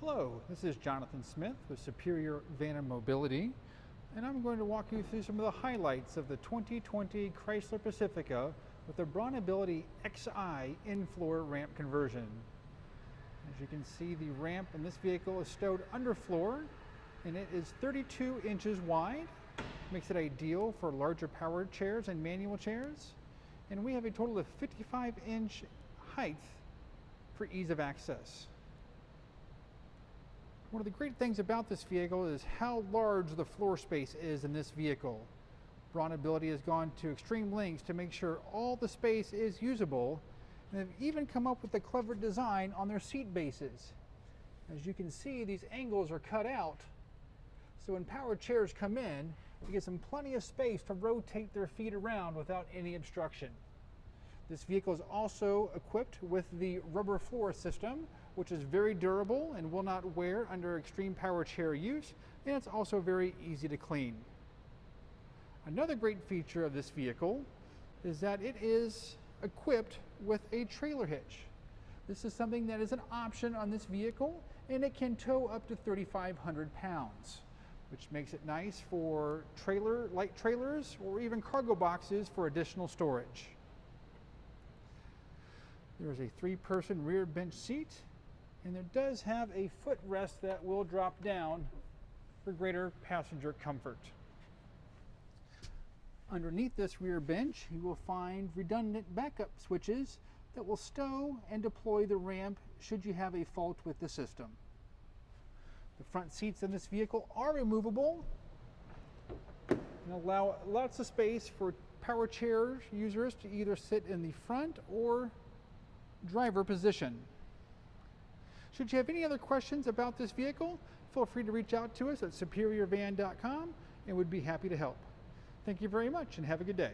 Hello, this is Jonathan Smith with Superior Van and Mobility, and I'm going to walk you through some of the highlights of the 2020 Chrysler Pacifica with the BraunAbility Xi in-floor ramp conversion. As you can see, the ramp in this vehicle is stowed underfloor, and it is 32 inches wide. Makes it ideal for larger powered chairs and manual chairs. And we have a total of 55-inch height for ease of access. One of the great things about this vehicle is how large the floor space is in this vehicle. BraunAbility has gone to extreme lengths to make sure all the space is usable, and they've even come up with a clever design on their seat bases. As you can see, these angles are cut out, so when powered chairs come in, it gives them plenty of space to rotate their feet around without any obstruction. This vehicle is also equipped with the rubber floor system, which is very durable and will not wear under extreme power chair use, and it's also very easy to clean. Another great feature of this vehicle is that it is equipped with a trailer hitch. This is something that is an option on this vehicle, and it can tow up to 3,500 pounds, which makes it nice for light trailers or even cargo boxes for additional storage. There is a 3-person rear bench seat, and there does have a footrest that will drop down for greater passenger comfort. Underneath this rear bench, you will find redundant backup switches that will stow and deploy the ramp should you have a fault with the system. The front seats in this vehicle are removable and allow lots of space for power chair users to either sit in the front or driver position. Should you have any other questions about this vehicle, feel free to reach out to us at superiorvan.com and we'd be happy to help. Thank you very much and have a good day.